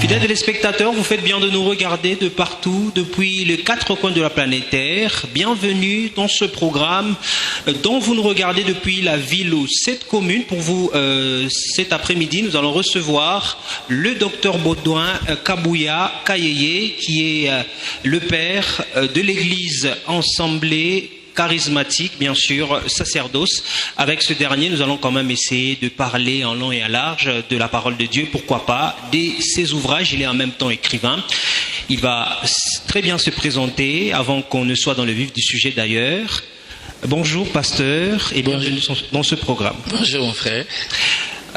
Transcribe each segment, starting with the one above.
Fidèles téléspectateurs, vous faites bien de nous regarder de partout, depuis les quatre coins de la planète Terre. Bienvenue dans ce programme dont vous nous regardez depuis la ville aux 7 communes. Pour vous, cet après-midi, nous allons recevoir le docteur Baudouin Kabouya Kayeye, qui est le père de l'église Assemblée charismatique, bien sûr, sacerdoce. Avec ce dernier, nous allons quand même essayer de parler en long et en large de la parole de Dieu, pourquoi pas, de ses ouvrages. Il est en même temps écrivain. Il va très bien se présenter avant qu'on ne soit dans le vif du sujet d'ailleurs. Bonjour, pasteur, et bienvenue dans ce programme. Bonjour, mon frère.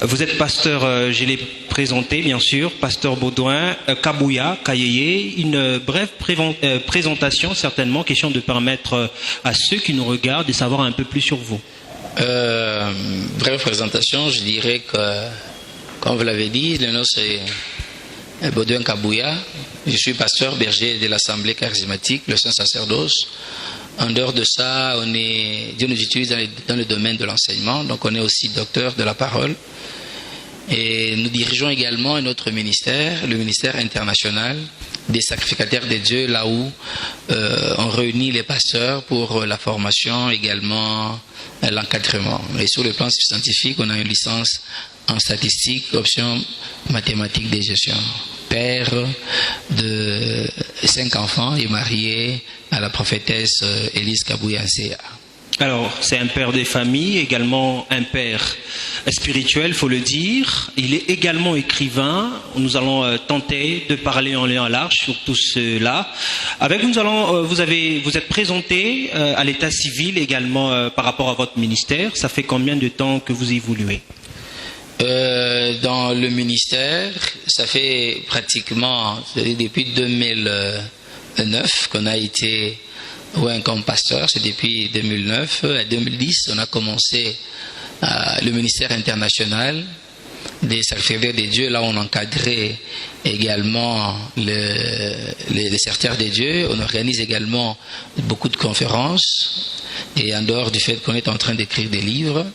Vous êtes pasteur, je l'ai présenté bien sûr, pasteur Baudouin Kabouya Kayeye. Une brève présentation certainement, question de permettre à ceux qui nous regardent de savoir un peu plus sur vous. Brève présentation, je dirais que, comme vous l'avez dit, le nom c'est Baudouin Kabouya. Je suis pasteur berger de l'Assemblée charismatique, le Saint-Sacerdoce. En dehors de ça, Dieu nous utilise dans le domaine de l'enseignement, donc on est aussi docteur de la parole. Et nous dirigeons également un autre ministère, le ministère international des sacrificataires de Dieu, là où on réunit les pasteurs pour la formation, également l'encadrement. Et sur le plan scientifique, on a une licence en statistique, option mathématiques de gestion. Père de 5 enfants et marié à la prophétesse Élise Kabouya Nseya. Alors, c'est un père des familles, également un père spirituel, faut le dire. Il est également écrivain. Nous allons tenter de parler en lien large sur tout cela. Avec nous allons, vous êtes présenté à l'état civil également par rapport à votre ministère. Ça fait combien de temps que vous évoluez? Dans le ministère, ça fait pratiquement depuis 2009 qu'on a été comme pasteur. C'est depuis 2009. À 2010, on a commencé le ministère international des sacrificateurs de Dieu. Là, on encadrait également les serviteurs de Dieu. On organise également beaucoup de conférences. Et en dehors du fait qu'on est en train d'écrire des livres.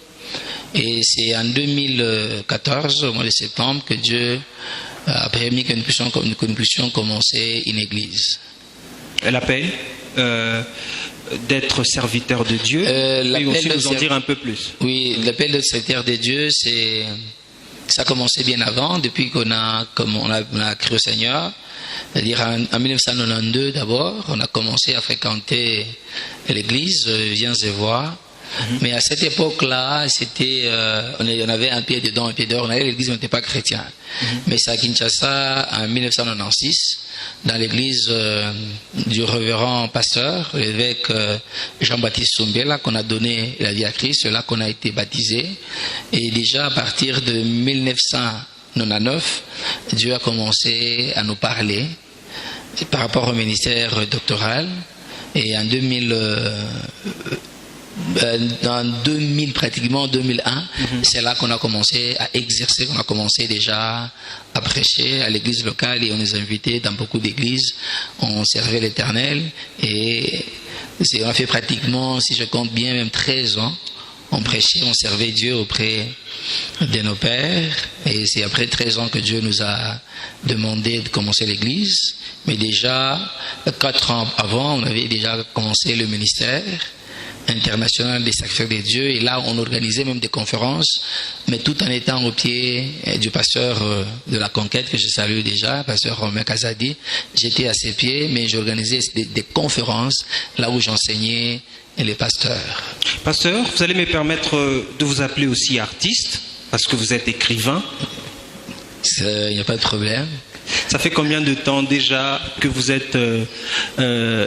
Et c'est en 2014, au mois de septembre, que Dieu a permis que nous puissions commencer une église. L'appel d'être serviteur de Dieu, et aussi nous en dire un peu plus. Oui, l'appel de serviteur de Dieu, ça a commencé bien avant, depuis qu'on a cru au Seigneur. C'est-à-dire en 1992 d'abord, on a commencé à fréquenter l'église, viens et vois. Mais à cette époque-là, on avait un pied dedans, un pied dehors. On allait à l'église, on n'était pas chrétien. Mais c'est à Kinshasa, en 1996, dans l'église du révérend pasteur, l'évêque Jean-Baptiste Soumbela, qu'on a donné la vie à Christ, là qu'on a été baptisé. Et déjà à partir de 1999, Dieu a commencé à nous parler par rapport au ministère doctoral. Et en 2000, pratiquement 2001, c'est là qu'on a commencé à exercer, qu'on a commencé déjà à prêcher à l'église locale et on nous invitait dans beaucoup d'églises. On servait l'Éternel et on a fait pratiquement, si je compte bien, même 13 ans. On prêchait, on servait Dieu auprès de nos pères et c'est après 13 ans que Dieu nous a demandé de commencer l'église. Mais déjà, 4 ans avant, on avait déjà commencé le ministère international des sacrificateurs de Dieu et là on organisait même des conférences, mais tout en étant au pied du pasteur de la conquête que je salue déjà, pasteur Romain Kazadi. J'étais à ses pieds, mais j'organisais des conférences là où j'enseignais les pasteurs. Pasteur, vous allez me permettre de vous appeler aussi artiste parce que vous êtes écrivain. Il n'y a pas de problème. Ça fait combien de temps déjà que vous êtes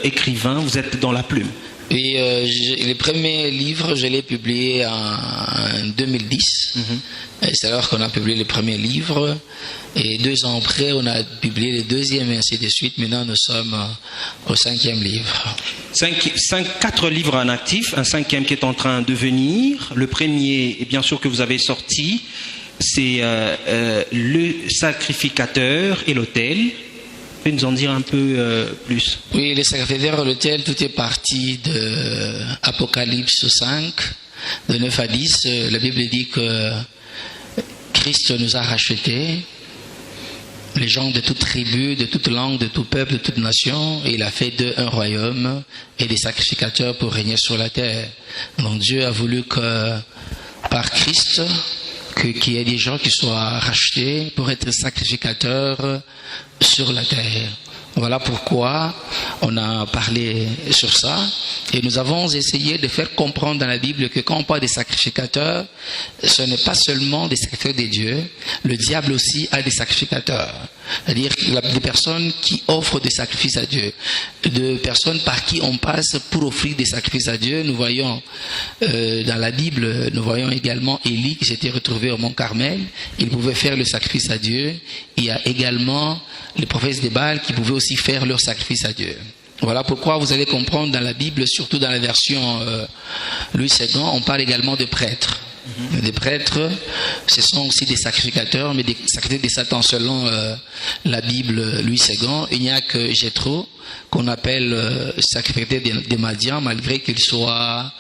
écrivain, vous êtes dans la plume? Oui, les premiers livres, je l'ai publié en 2010. C'est alors qu'on a publié les premiers livres. Et 2 ans après, on a publié le deuxième et ainsi de suite. Maintenant, nous sommes au 5e livre. 4 livres en actif, un 5e qui est en train de venir. Le premier, et bien sûr que vous avez sorti, c'est Le Sacrificateur et l'Autel. Vous pouvez nous en dire un peu plus? Oui, les sacrificateurs et l'autel, tout est parti de Apocalypse 5, de 9 à 10. La Bible dit que Christ nous a rachetés les gens de toute tribu, de toute langue, de tout peuple, de toute nation, et il a fait d'eux un royaume et des sacrificateurs pour régner sur la terre. Donc Dieu a voulu que par Christ, qu'il y ait des gens qui soient rachetés pour être sacrificateurs sur la terre. Voilà pourquoi on a parlé sur ça et nous avons essayé de faire comprendre dans la Bible que quand on parle des sacrificateurs, ce n'est pas seulement des sacrificateurs de Dieu, le diable aussi a des sacrificateurs. C'est-à-dire des personnes qui offrent des sacrifices à Dieu, de personnes par qui on passe pour offrir des sacrifices à Dieu. Nous voyons dans la Bible, nous voyons également Élie qui s'était retrouvé au mont Carmel, il pouvait faire le sacrifice à Dieu. Il y a également les prophètes de Baal qui pouvaient aussi faire leur sacrifice à Dieu. Voilà pourquoi vous allez comprendre dans la Bible, surtout dans la version Louis II, on parle également de prêtres. Des prêtres, ce sont aussi des sacrificateurs, mais des sacrificateurs de Satan selon la Bible Louis II. Il n'y a que Jéthro qu'on appelle sacrificateur de Madian, malgré qu'il soit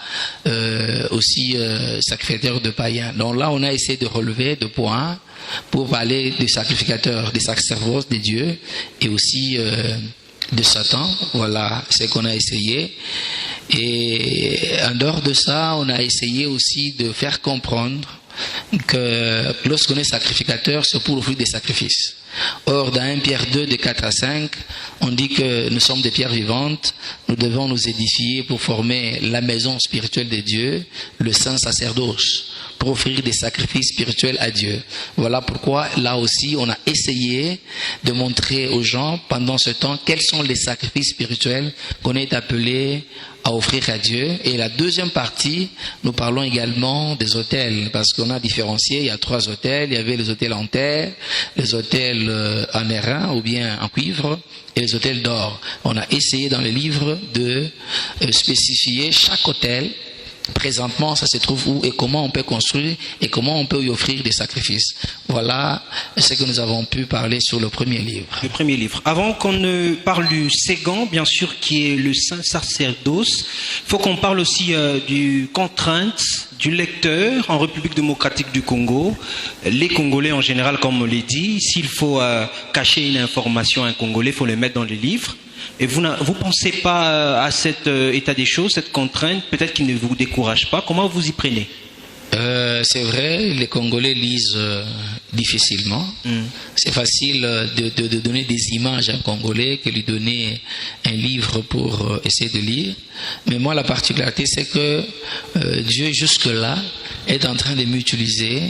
aussi sacrificateur de païens. Donc là, on a essayé de relever deux points pour parler des sacrificateurs, des sacerdoces de Dieu et aussi de Satan. Voilà ce qu'on a essayé. Et en dehors de ça, on a essayé aussi de faire comprendre que lorsqu'on est sacrificateur, c'est pour offrir des sacrifices. Or, dans 1 Pierre 2, de 4 à 5, on dit que nous sommes des pierres vivantes, nous devons nous édifier pour former la maison spirituelle de Dieu, le saint sacerdoce, pour offrir des sacrifices spirituels à Dieu. Voilà pourquoi, là aussi, on a essayé de montrer aux gens, pendant ce temps, quels sont les sacrifices spirituels qu'on est appelé à offrir à Dieu. Et la deuxième partie, nous parlons également des autels, parce qu'on a différencié, il y a 3 autels, il y avait les autels en terre, les autels en airain ou bien en cuivre, et les autels d'or. On a essayé dans le livre de spécifier chaque autel. Présentement, ça se trouve où et comment on peut construire et comment on peut y offrir des sacrifices. Voilà ce que nous avons pu parler sur le premier livre. Le premier livre. Avant qu'on ne parle du second, bien sûr, qui est le saint sacerdoce, il faut qu'on parle aussi du contrainte du lecteur en République démocratique du Congo. Les Congolais en général, comme on l'a dit, s'il faut cacher une information à un Congolais, il faut le mettre dans les livres. Et vous ne pensez pas à cet état des choses, cette contrainte, peut-être qu'il ne vous décourage pas. Comment vous y prenez? C'est vrai, les Congolais lisent difficilement. C'est facile de donner des images à un Congolais que lui donner un livre pour essayer de lire. Mais moi, la particularité, c'est que Dieu, jusque-là, est en train de m'utiliser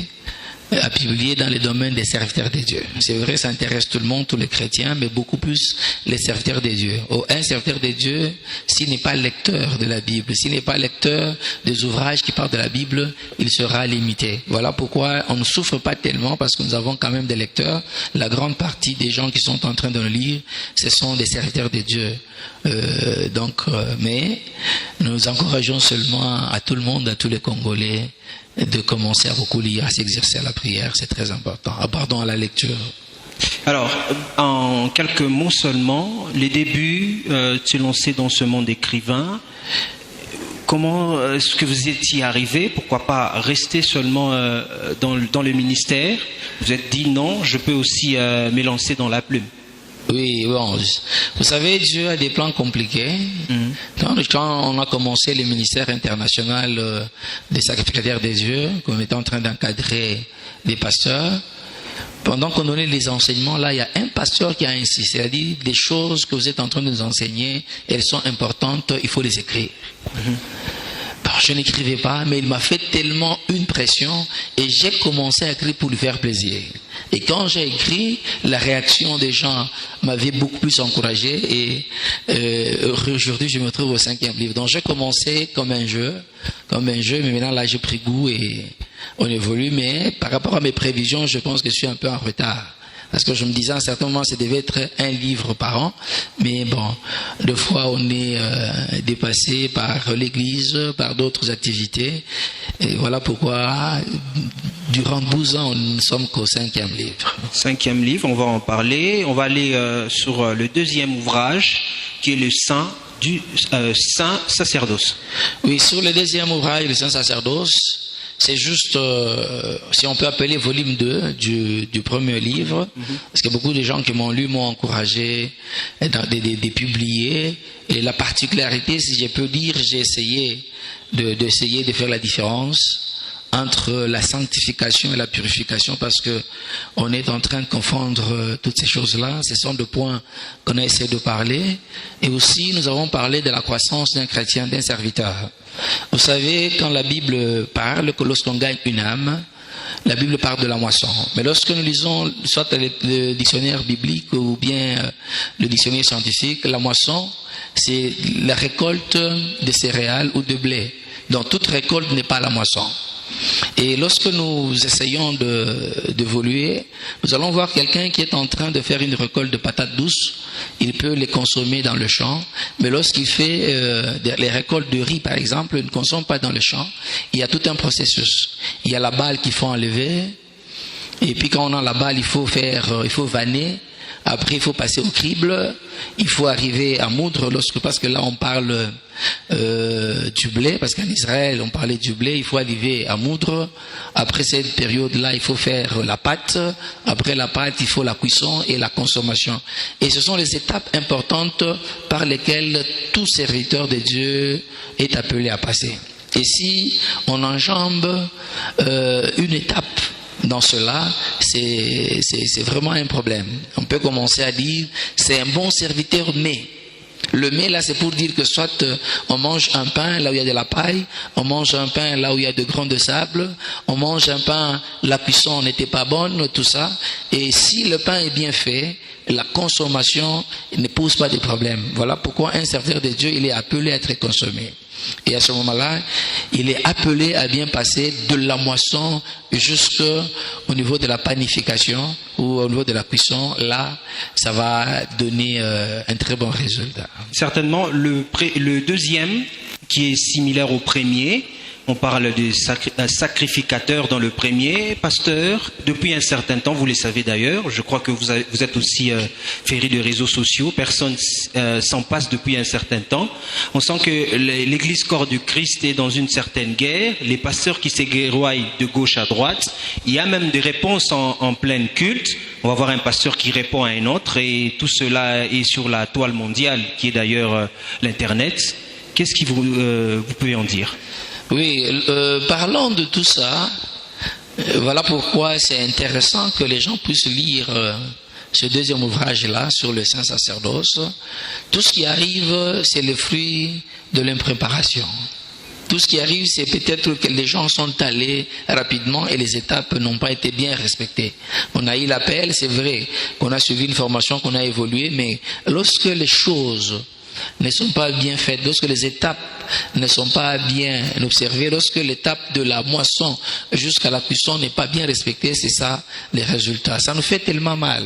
à publier dans les domaines des serviteurs de Dieu. C'est vrai, ça intéresse tout le monde, tous les chrétiens, mais beaucoup plus les serviteurs de Dieu. Un serviteur de Dieu, s'il n'est pas lecteur de la Bible, s'il n'est pas lecteur des ouvrages qui parlent de la Bible, il sera limité. Voilà pourquoi on ne souffre pas tellement, parce que nous avons quand même des lecteurs. La grande partie des gens qui sont en train de le lire, ce sont des serviteurs de Dieu. Mais nous encourageons seulement à tout le monde, à tous les Congolais, de commencer à beaucoup lire, à s'exercer à la prière, c'est très important. À la lecture. Alors, en quelques mots seulement, les débuts, tu lancé dans ce monde d'écrivain. Comment est-ce que vous étiez arrivé? Pourquoi pas rester seulement dans le ministère? Vous êtes dit non, je peux aussi me lancer dans la plume. Oui, bon, vous savez, Dieu a des plans compliqués. Quand on a commencé le ministère international des sacrificateurs des dieux, qu'on était en train d'encadrer des pasteurs, pendant qu'on donnait les enseignements, là, il y a un pasteur qui a insisté, c'est-à-dire des choses que vous êtes en train de nous enseigner, elles sont importantes, il faut les écrire. Je n'écrivais pas, mais il m'a fait tellement une pression et j'ai commencé à écrire pour lui faire plaisir. Et quand j'ai écrit, la réaction des gens m'avait beaucoup plus encouragé et aujourd'hui je me trouve au 5e livre. Donc j'ai commencé comme un jeu, mais maintenant là j'ai pris goût et on évolue. Mais par rapport à mes prévisions, je pense que je suis un peu en retard. Parce que je me disais à un certain moment, ça devait être un livre par an. Mais bon, des fois, on est dépassé par l'église, par d'autres activités. Et voilà pourquoi, durant 12 ans, nous ne sommes qu'au 5e livre. 5e livre, on va en parler. On va aller sur le deuxième ouvrage, qui est le saint sacerdoce. Oui, sur le deuxième ouvrage, le saint sacerdoce, c'est juste, si on peut appeler volume 2 du premier livre, parce que beaucoup de gens qui m'ont lu m'ont encouragé de publier. Et la particularité, si je peux dire, j'ai essayé de faire la différence entre la sanctification et la purification, parce que on est en train de confondre toutes ces choses-là. Ce sont deux points qu'on a essayé de parler. Et aussi, nous avons parlé de la croissance d'un chrétien, d'un serviteur. Vous savez, quand la Bible parle que lorsqu'on gagne une âme, la Bible parle de la moisson. Mais lorsque nous lisons soit le dictionnaire biblique ou bien le dictionnaire scientifique, la moisson, c'est la récolte de céréales ou de blé. Donc toute récolte n'est pas la moisson. Et lorsque nous essayons d'évoluer, nous allons voir quelqu'un qui est en train de faire une récolte de patates douces. Il peut les consommer dans le champ, mais lorsqu'il fait les récoltes de riz, par exemple, il ne consomme pas dans le champ. Il y a tout un processus. Il y a la balle qu'il faut enlever, et puis quand on a la balle, il faut vanner. Après, il faut passer au crible, il faut arriver à moudre, parce que là, on parle du blé, parce qu'en Israël, on parlait du blé, il faut arriver à moudre. Après cette période-là, il faut faire la pâte. Après la pâte, il faut la cuisson et la consommation. Et ce sont les étapes importantes par lesquelles tout serviteur de Dieu est appelé à passer. Et si on enjambe une étape dans cela, c'est vraiment un problème. On peut commencer à dire, c'est un bon serviteur, mais le mais là, c'est pour dire que soit on mange un pain là où il y a de la paille, on mange un pain là où il y a de grains de sable, on mange un pain, la cuisson n'était pas bonne, tout ça. Et si le pain est bien fait, la consommation ne pose pas de problème. Voilà pourquoi un serviteur de Dieu, il est appelé à être consommé. Et à ce moment-là, il est appelé à bien passer de la moisson jusqu'au niveau de la panification ou au niveau de la cuisson. Là, ça va donner un très bon résultat. Certainement, le deuxième, qui est similaire au premier, on parle de sacrificateur dans le premier, pasteur, depuis un certain temps, vous le savez d'ailleurs, je crois que vous êtes aussi féru de réseaux sociaux, personne s'en passe depuis un certain temps. On sent que l'église corps du Christ est dans une certaine guerre, les pasteurs qui s'éguerroient de gauche à droite, il y a même des réponses en plein culte, on va voir un pasteur qui répond à un autre, et tout cela est sur la toile mondiale, qui est d'ailleurs l'Internet. Qu'est-ce que vous pouvez en dire ? Oui, parlons de tout ça. Voilà pourquoi c'est intéressant que les gens puissent lire ce deuxième ouvrage-là sur le saint sacerdoce. Tout ce qui arrive, c'est le fruit de l'impréparation. Tout ce qui arrive, c'est peut-être que les gens sont allés rapidement et les étapes n'ont pas été bien respectées. On a eu l'appel, c'est vrai qu'on a suivi une formation, qu'on a évolué, mais lorsque les choses ne sont pas bien faites, lorsque les étapes ne sont pas bien observées, lorsque l'étape de la moisson jusqu'à la cuisson n'est pas bien respectée, c'est ça les résultats. Ça nous fait tellement mal.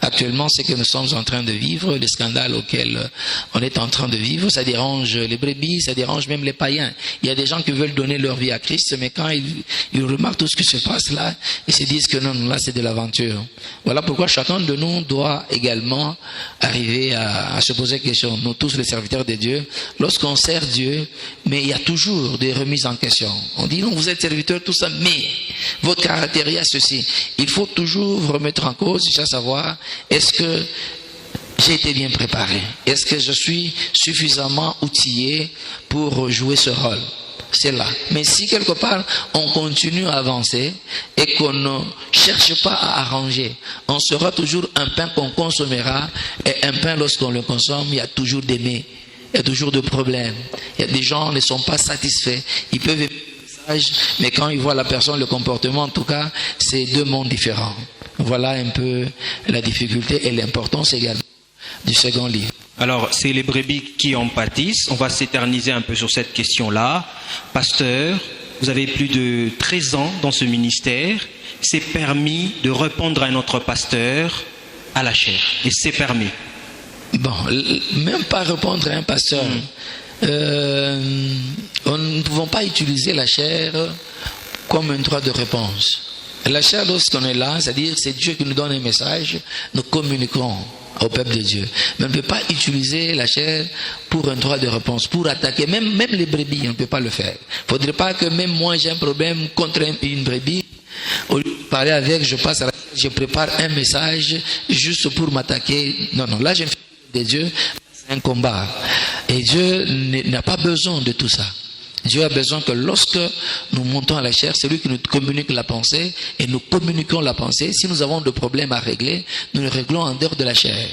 Actuellement, ce que nous sommes en train de vivre, le scandale auquel on est en train de vivre, ça dérange les brebis, ça dérange même les païens. Il y a des gens qui veulent donner leur vie à Christ, mais quand ils remarquent tout ce qui se passe là, ils se disent que non, là c'est de l'aventure. Voilà pourquoi chacun de nous doit également arriver à se poser la question. Nous tous les serviteurs de Dieu, lorsqu'on sert Dieu, mais il y a toujours des remises en question. On dit non, vous êtes serviteurs, tout ça, mais votre caractère, il y a ceci. Il faut toujours remettre en cause, à savoir, est-ce que j'ai été bien préparé? Est-ce que je suis suffisamment outillé pour jouer ce rôle? C'est là. Mais si quelque part on continue à avancer et qu'on ne cherche pas à arranger, on sera toujours un pain qu'on consommera, et un pain lorsqu'on le consomme, il y a toujours des mais, il y a toujours des problèmes. Il y a des gens qui ne sont pas satisfaits. Ils peuvent aimer le message, mais quand ils voient la personne, le comportement, en tout cas, c'est deux mondes différents. Voilà un peu la difficulté et l'importance également du second livre. Alors, c'est les brebis qui en pâtissent. On va s'éterniser un peu sur cette question-là. Pasteur, vous avez plus de 13 ans dans ce ministère. C'est permis de répondre à un autre pasteur à la chair. Et c'est permis. Bon, même pas répondre à un pasteur. Nous ne pouvons pas utiliser la chair comme un droit de réponse. La chair, lorsqu'on est là, c'est-à-dire c'est Dieu qui nous donne un message, nous communiquons. au peuple de Dieu. Mais on ne peut pas utiliser la chair pour un droit de réponse, pour attaquer. Même les brebis, on ne peut pas le faire. Il ne faudrait pas que même moi j'ai un problème contre une brebis. Au lieu de parler avec, je prépare un message juste pour m'attaquer. Non, là je fais de Dieu, c'est un combat. Et Dieu n'a pas besoin de tout ça. Dieu a besoin que lorsque nous montons à la chair, c'est lui qui nous communique la pensée et nous communiquons la pensée. Si nous avons des problèmes à régler, nous le réglons en dehors de la chair.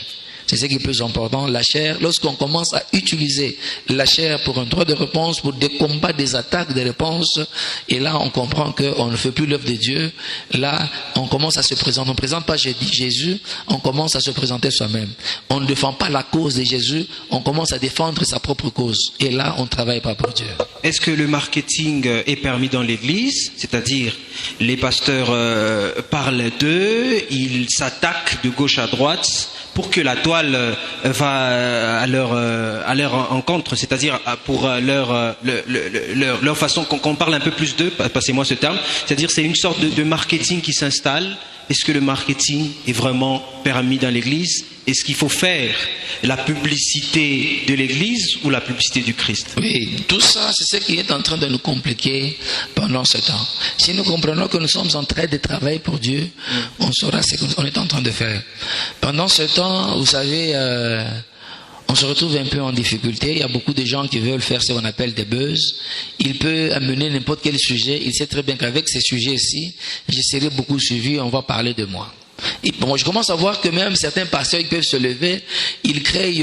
C'est ce qui est plus important. La chair, lorsqu'on commence à utiliser la chair pour un droit de réponse, pour des combats, des attaques, des réponses, et là on comprend qu'on ne fait plus l'œuvre de Dieu. Là on commence à se présenter. On ne présente pas Jésus, on commence à se présenter soi-même. On ne défend pas la cause de Jésus, on commence à défendre sa propre cause. Et là on ne travaille pas pour Dieu. Est-ce que le marketing est permis dans l'église? C'est-à-dire, les pasteurs parlent d'eux, ils s'attaquent de gauche à droite pour que la toile va à leur encontre, c'est-à-dire pour leur façon, qu'on parle un peu plus d'eux, passez-moi ce terme, c'est-à-dire c'est une sorte de marketing qui s'installe. Est-ce que le marketing est vraiment permis dans l'église? Est-ce qu'il faut faire la publicité de l'église ou la publicité du Christ? Oui, tout ça, c'est ce qui est en train de nous compliquer pendant ce temps. Si nous comprenons que nous sommes en train de travailler pour Dieu, on saura ce qu'on est en train de faire. Pendant ce temps, vous savez, on se retrouve un peu en difficulté. Il y a beaucoup de gens qui veulent faire ce qu'on appelle des buzz. Il peut amener n'importe quel sujet. Il sait très bien qu'avec ces sujets-ci, je serai beaucoup suivi, on va parler de moi. Et bon, je commence à voir que même certains pasteurs, ils peuvent se lever, ils créent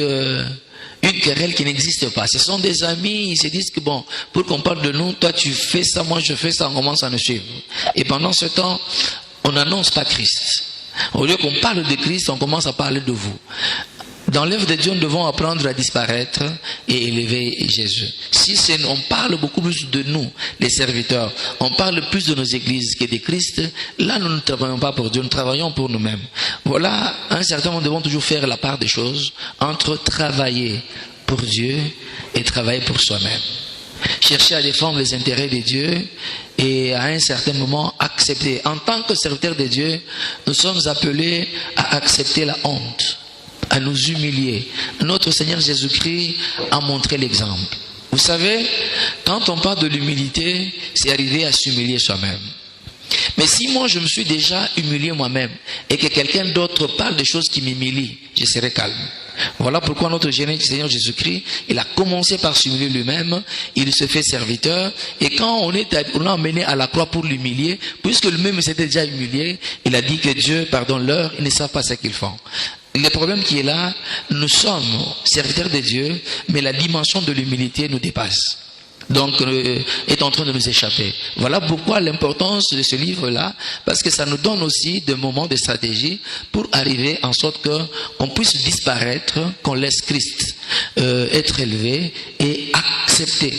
une querelle qui n'existe pas. Ce sont des amis, ils se disent que bon, pour qu'on parle de nous, toi tu fais ça, moi je fais ça, on commence à nous suivre. Et pendant ce temps, on n'annonce pas Christ. Au lieu qu'on parle de Christ, on commence à parler de vous. Dans l'œuvre de Dieu, nous devons apprendre à disparaître et élever Jésus. Si on parle beaucoup plus de nous, les serviteurs, on parle plus de nos églises que de Christ, là nous ne travaillons pas pour Dieu, nous travaillons pour nous-mêmes. Voilà, à un certain moment, nous devons toujours faire la part des choses entre travailler pour Dieu et travailler pour soi-même. Chercher à défendre les intérêts de Dieu et à un certain moment accepter. En tant que serviteurs de Dieu, nous sommes appelés à accepter la honte, à nous humilier. Notre Seigneur Jésus-Christ a montré l'exemple. Vous savez, quand on parle de l'humilité, c'est arriver à s'humilier soi-même. Mais si moi je me suis déjà humilié moi-même et que quelqu'un d'autre parle de choses qui m'humilient, je serai calme. Voilà pourquoi notre Seigneur Jésus-Christ, il a commencé par s'humilier lui-même, il se fait serviteur, et quand on l'a emmené à la croix pour l'humilier, puisque lui-même s'était déjà humilié, il a dit que Dieu pardonne-leur, ils ne savent pas ce qu'ils font. Le problème qui est là, nous sommes serviteurs de Dieu, mais la dimension de l'humilité nous dépasse. Donc, est en train de nous échapper. Voilà pourquoi l'importance de ce livre-là, parce que ça nous donne aussi des moments de stratégie pour arriver en sorte qu'on puisse disparaître, qu'on laisse Christ être élevé et accepter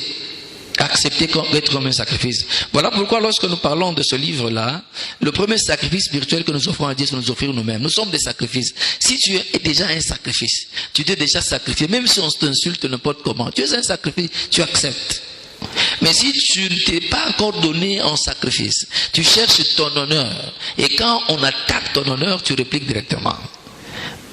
d'être comme un sacrifice. Voilà pourquoi lorsque nous parlons de ce livre-là, le premier sacrifice spirituel que nous offrons à Dieu, c'est nous offrir nous-mêmes. Nous sommes des sacrifices. Si tu es déjà un sacrifice, tu t'es déjà sacrifié, même si on t'insulte n'importe comment, tu es un sacrifice, tu acceptes. Mais si tu ne t'es pas encore donné en sacrifice, tu cherches ton honneur, et quand on attaque ton honneur, tu répliques directement.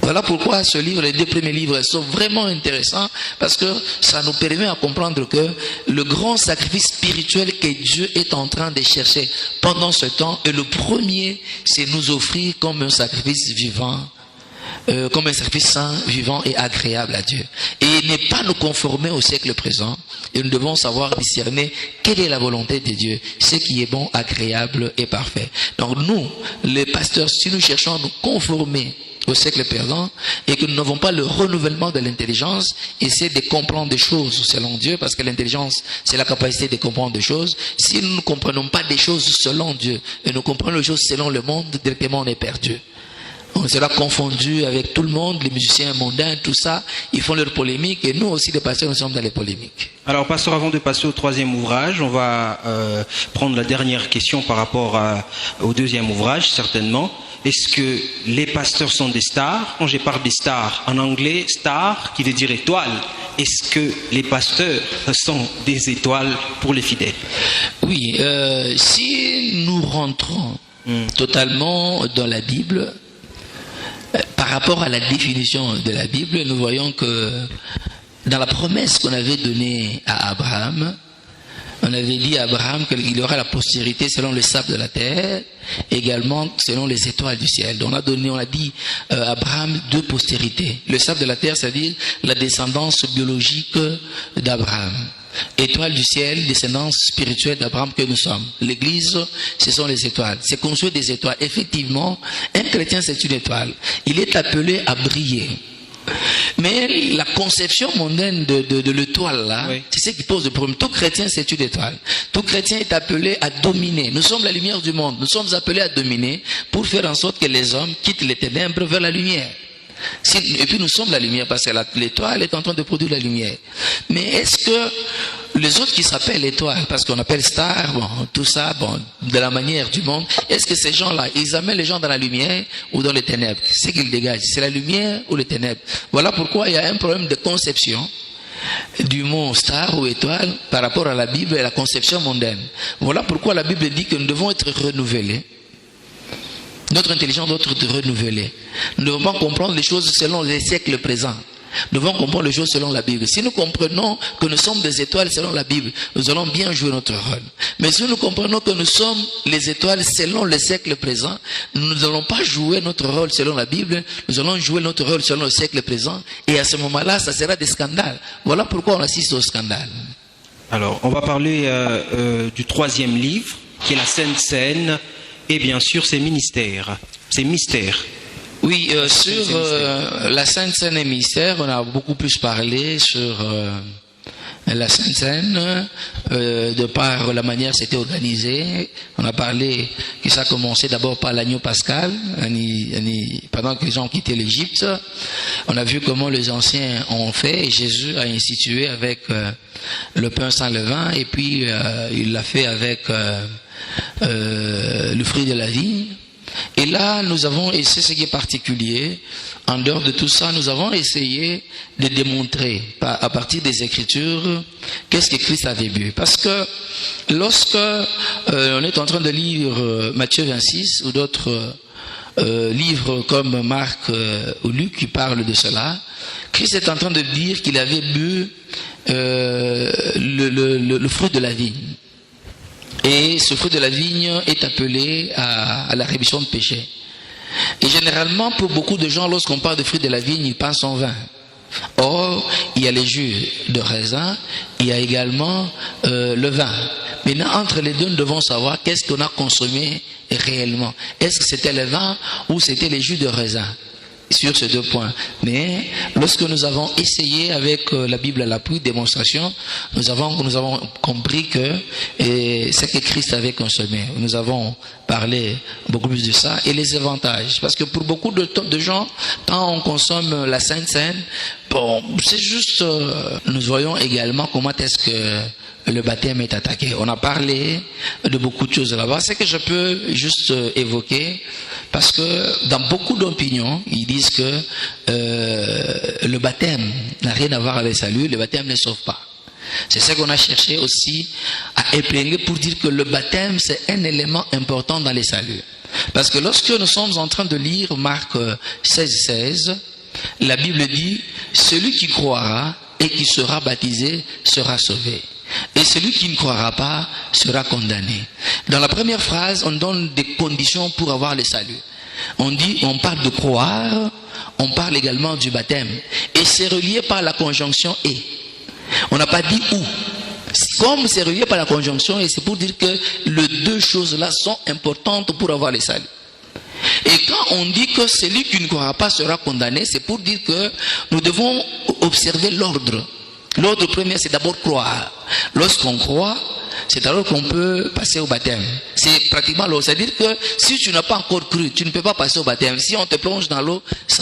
Voilà pourquoi ce livre, les deux premiers livres sont vraiment intéressants, parce que ça nous permet à comprendre que le grand sacrifice spirituel que Dieu est en train de chercher pendant ce temps, et le premier, c'est nous offrir comme un sacrifice vivant, comme un sacrifice saint, vivant et agréable à Dieu. Et ne pas nous conformer au siècle présent, et nous devons savoir discerner quelle est la volonté de Dieu, ce qui est bon, agréable et parfait. Donc nous, les pasteurs, si nous cherchons à nous conformer au siècle présent et que nous n'avons pas le renouvellement de l'intelligence, essayer de comprendre des choses selon Dieu, parce que l'intelligence c'est la capacité de comprendre des choses. Si nous ne comprenons pas des choses selon Dieu et nous comprenons les choses selon le monde, directement on est perdu. On sera confondu avec tout le monde, les musiciens mondains, tout ça, ils font leur polémique et nous aussi les pasteurs nous sommes dans les polémiques. Alors pasteur, avant de passer au troisième ouvrage, on va prendre la dernière question par rapport au deuxième ouvrage certainement. Est-ce que les pasteurs sont des stars? Quand je parle des stars, en anglais, star qui veut dire étoile. Est-ce que les pasteurs sont des étoiles pour les fidèles? Oui, si nous rentrons totalement dans la Bible, par rapport à la définition de la Bible, nous voyons que dans la promesse qu'on avait donnée à Abraham, on avait dit à Abraham qu'il y aura la postérité selon le sable de la terre, également selon les étoiles du ciel. Donc on a dit à Abraham 2 postérités. Le sable de la terre, c'est-à-dire la descendance biologique d'Abraham. Étoiles du ciel, descendance spirituelle d'Abraham que nous sommes. L'Église, ce sont les étoiles. C'est construit des étoiles. Effectivement, un chrétien, c'est une étoile. Il est appelé à briller. Mais la conception mondaine de l'étoile là, oui, c'est ce qui pose le problème. Tout chrétien, c'est une étoile. Tout chrétien est appelé à dominer. Nous sommes la lumière du monde. Nous sommes appelés à dominer pour faire en sorte que les hommes quittent les ténèbres vers la lumière. Et puis nous sommes la lumière parce que l'étoile est en train de produire la lumière. Mais est-ce que les autres qui s'appellent étoiles, parce qu'on appelle star, bon, tout ça, bon, de la manière du monde, est-ce que ces gens-là, ils amènent les gens dans la lumière ou dans les ténèbres? C'est qu'ils dégagent, c'est la lumière ou les ténèbres. Voilà pourquoi il y a un problème de conception du mot star ou étoile par rapport à la Bible et à la conception mondaine. Voilà pourquoi la Bible dit que nous devons être renouvelés. Notre intelligence doit être renouvelée. Nous devons pas comprendre les choses selon les siècles présents. Nous devons comprendre les choses selon la Bible. Si nous comprenons que nous sommes des étoiles selon la Bible, nous allons bien jouer notre rôle. Mais si nous comprenons que nous sommes les étoiles selon le siècle présent, nous n'allons pas jouer notre rôle selon la Bible, nous allons jouer notre rôle selon le siècle présent, et à ce moment-là, ça sera des scandales. Voilà pourquoi on assiste aux scandales. Alors, on va parler du 3e livre, qui est la Sainte Seine, et bien sûr ses ministères, ses mystères. Oui, sur la Sainte Seine et mystère, on a beaucoup plus parlé sur la Sainte Seine, de par la manière c'était organisé. On a parlé que ça a commencé d'abord par l'agneau pascal, pendant que les gens ont quitté l'Égypte. On a vu comment les anciens ont fait, et Jésus a institué avec le pain sans levain, et puis il l'a fait avec le fruit de la vie. Et là, nous avons, et c'est ce qui est particulier, en dehors de tout ça, nous avons essayé de démontrer, à partir des Écritures, qu'est-ce que Christ avait bu. Parce que lorsque on est en train de lire Matthieu 26 ou d'autres livres comme Marc ou Luc qui parlent de cela, Christ est en train de dire qu'il avait bu le fruit de la vigne. Et ce fruit de la vigne est appelé à la rémission de péché. Et généralement, pour beaucoup de gens, lorsqu'on parle de fruit de la vigne, ils pensent en vin. Or, il y a les jus de raisin, il y a également le vin. Maintenant, entre les deux, nous devons savoir qu'est-ce qu'on a consommé réellement. Est-ce que c'était le vin ou c'était les jus de raisin? Sur ces 2 points. Mais lorsque nous avons essayé avec la Bible à l'appui, démonstration, nous avons compris que ce que Christ avait consommé. Nous avons parlé beaucoup plus de ça et les avantages. Parce que pour beaucoup de gens, quand on consomme la Sainte Seine, bon, c'est juste, nous voyons également comment est-ce que le baptême est attaqué. On a parlé de beaucoup de choses là-bas. C'est que je peux juste évoquer, parce que dans beaucoup d'opinions, ils disent que le baptême n'a rien à voir avec le salut, le baptême ne sauve pas. C'est ce qu'on a cherché aussi à épingler pour dire que le baptême, c'est un élément important dans les saluts. Parce que lorsque nous sommes en train de lire Marc 16, la Bible dit « Celui qui croira et qui sera baptisé sera sauvé. Et celui qui ne croira pas sera condamné. » Dans la première phrase, on donne des conditions pour avoir le salut. On parle de croire, on parle également du baptême. Et c'est relié par la conjonction « et ». On n'a pas dit « où ». Comme c'est relié par la conjonction, et c'est pour dire que les 2 choses-là sont importantes pour avoir le salut. Et quand on dit que celui qui ne croira pas sera condamné, c'est pour dire que nous devons observer l'ordre. L'ordre premier, c'est d'abord croire. Lorsqu'on croit, c'est alors qu'on peut passer au baptême. C'est pratiquement l'eau. C'est-à-dire que si tu n'as pas encore cru, tu ne peux pas passer au baptême. Si on te plonge dans l'eau, ce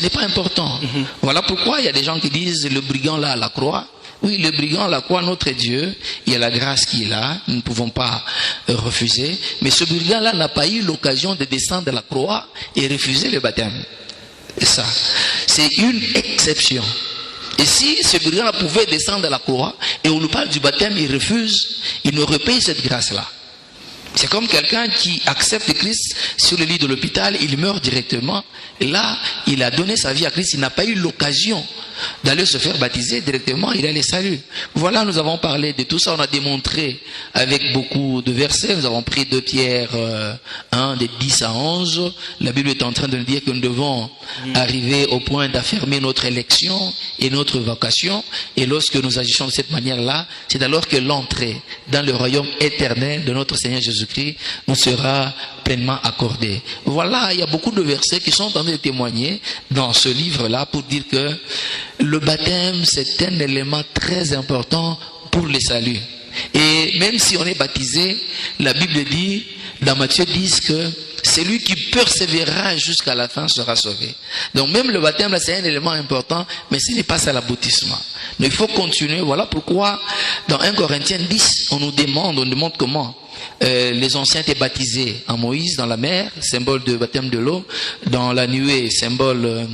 n'est pas important. Voilà pourquoi il y a des gens qui disent le brigand là à la croix. Oui, le brigand à la croix, notre Dieu, il y a la grâce qui est là, nous ne pouvons pas refuser. Mais ce brigand-là n'a pas eu l'occasion de descendre de la croix et refuser le baptême. Ça, c'est une exception. Et si ce brigand pouvait descendre de la croix et on nous parle du baptême, il refuse, il ne repaye cette grâce-là. C'est comme quelqu'un qui accepte Christ sur le lit de l'hôpital, il meurt directement. Et là, il a donné sa vie à Christ, il n'a pas eu l'occasion d'aller se faire baptiser directement, il a les saluts. Voilà, nous avons parlé de tout ça, on a démontré avec beaucoup de versets, nous avons pris 2 Pierre 1, des 10 à 11, la Bible est en train de nous dire que nous devons arriver au point d'affirmer notre élection et notre vocation, et lorsque nous agissons de cette manière-là, c'est alors que l'entrée dans le royaume éternel de notre Seigneur Jésus-Christ nous sera pleinement accordée. Voilà, il y a beaucoup de versets qui sont en train de témoigner dans ce livre-là pour dire que le baptême, c'est un élément très important pour le salut. Et même si on est baptisé, la Bible dit, dans Matthieu 10, que celui qui persévérera jusqu'à la fin sera sauvé. Donc même le baptême, là, c'est un élément important, mais ce n'est pas ça l'aboutissement. Donc il faut continuer. Voilà pourquoi, dans 1 Corinthiens 10, on demande comment les anciens étaient baptisés en Moïse, dans la mer, symbole de baptême de l'eau, dans la nuée, symbole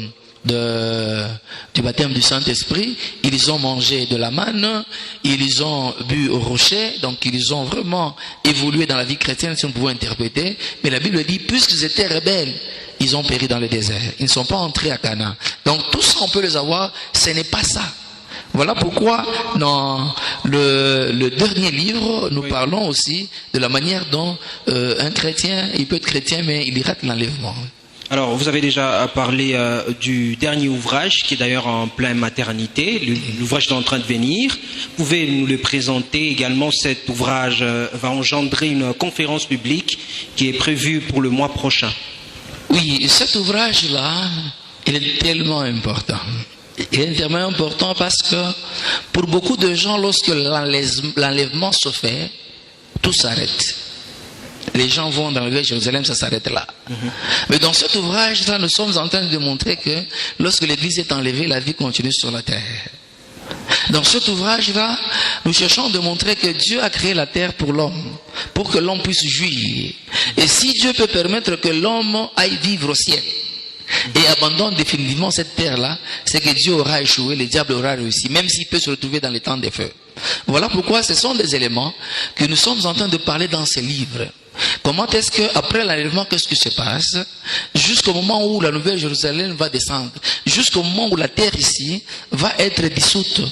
du baptême du Saint-Esprit. Ils ont mangé de la manne, ils ont bu au rocher, donc ils ont vraiment évolué dans la vie chrétienne, si on pouvait interpréter. Mais la Bible dit, puisqu'ils étaient rebelles, ils ont péri dans le désert. Ils ne sont pas entrés à Canaan. Donc tout ça, on peut les avoir, ce n'est pas ça. Voilà pourquoi dans le dernier livre, nous parlons aussi de la manière dont un chrétien, il peut être chrétien, mais il rate l'enlèvement. Alors, vous avez déjà parlé du dernier ouvrage, qui est d'ailleurs en pleine maternité. L'ouvrage est en train de venir. Vous pouvez nous le présenter également. Cet ouvrage va engendrer une conférence publique qui est prévue pour le mois prochain. Oui, cet ouvrage-là, il est tellement important. Il est tellement important parce que pour beaucoup de gens, lorsque l'enlèvement se fait, tout s'arrête. Les gens vont dans le Nouvelle Jérusalem, ça s'arrête là. Mais dans cet ouvrage-là, nous sommes en train de montrer que lorsque l'Église est enlevée, la vie continue sur la terre. Dans cet ouvrage-là, nous cherchons de montrer que Dieu a créé la terre pour l'homme, pour que l'homme puisse jouir. Et si Dieu peut permettre que l'homme aille vivre au ciel, et abandonne définitivement cette terre-là, c'est que Dieu aura échoué, le diable aura réussi, même s'il peut se retrouver dans les temps des feux. Voilà pourquoi ce sont des éléments que nous sommes en train de parler dans ces livres. Comment est-ce qu'après l'enlèvement, qu'est-ce qui se passe? Jusqu'au moment où la Nouvelle Jérusalem va descendre, jusqu'au moment où la terre ici va être dissoute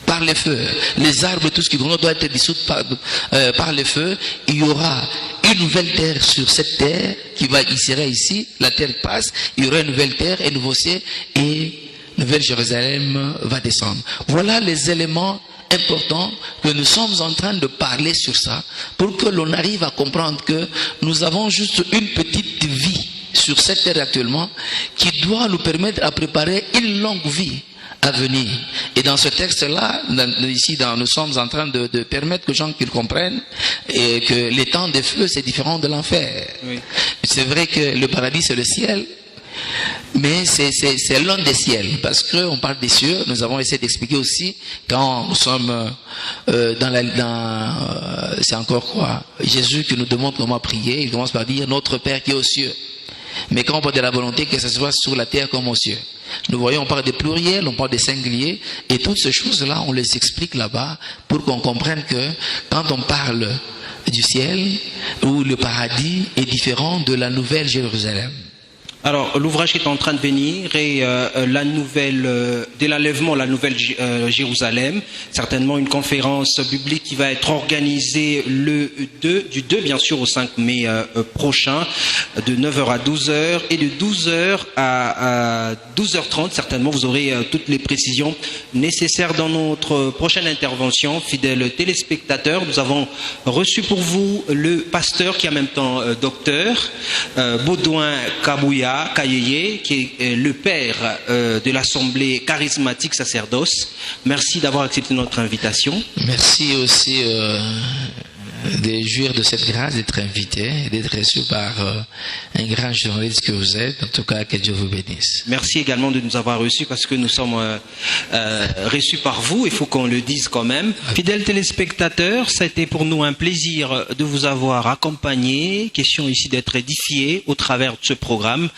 par les feux, les arbres, tout ce qui doit être dissous par les feux, il y aura une nouvelle terre sur cette terre il serait ici, la terre passe, il y aura une nouvelle terre, un nouveau ciel, et Nouvelle Jérusalem va descendre. Voilà les éléments importants que nous sommes en train de parler sur ça, pour que l'on arrive à comprendre que nous avons juste une petite vie sur cette terre actuellement, qui doit nous permettre à préparer une longue vie à venir. Et dans ce texte-là, ici, nous sommes en train de permettre aux gens qu'ils comprennent et que les temps de feu, c'est différent de l'enfer. Oui. C'est vrai que le paradis, c'est le ciel, mais c'est l'un des ciels, parce qu'on parle des cieux. Nous avons essayé d'expliquer aussi, quand nous sommes c'est encore quoi? Jésus qui nous demande comment prier, il commence par dire, notre Père qui est aux cieux. Mais quand on parle de la volonté, que ce soit sur la terre comme aux cieux. Nous voyons, on parle de pluriel, on parle de singulier, et toutes ces choses-là, on les explique là-bas pour qu'on comprenne que quand on parle du ciel, où le paradis est différent de la Nouvelle Jérusalem. Alors, l'ouvrage qui est en train de venir est la nouvelle, dès l'enlèvement, la Nouvelle Jérusalem, certainement une conférence biblique qui va être organisée du 2 bien sûr au 5 mai prochain, de 9h à 12h, et de 12h à 12h30, certainement vous aurez toutes les précisions nécessaires dans notre prochaine intervention. Fidèles téléspectateurs, nous avons reçu pour vous le pasteur qui est en même temps docteur, Baudouin Kabouya Kayeye, qui est le père de l'Assemblée charismatique sacerdoce. Merci d'avoir accepté notre invitation. Merci aussi de jouir de cette grâce d'être invité, d'être reçu par un grand journaliste que vous êtes. En tout cas, que Dieu vous bénisse. Merci également de nous avoir reçus, parce que nous sommes reçus par vous, il faut qu'on le dise quand même. Fidèles téléspectateurs, ça a été pour nous un plaisir de vous avoir accompagnés. Question ici d'être édifiés au travers de ce programme.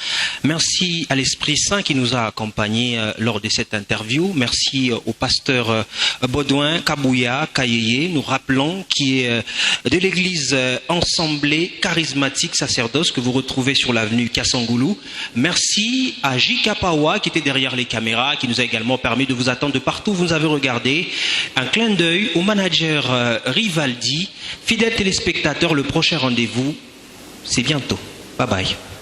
Merci à l'Esprit Saint qui nous a accompagnés lors de cette interview. Merci au pasteur Baudouin Kabouya Kayeye. Nous rappelons qui est de l'église Ensemblée Charismatique Sacerdoce que vous retrouvez sur l'avenue Kassangoulou. Merci à J.K. Pawa qui était derrière les caméras, qui nous a également permis de vous attendre de partout où vous nous avez regardé. Un clin d'œil au manager Rivaldi. Fidèles téléspectateurs, le prochain rendez-vous, c'est bientôt. Bye bye.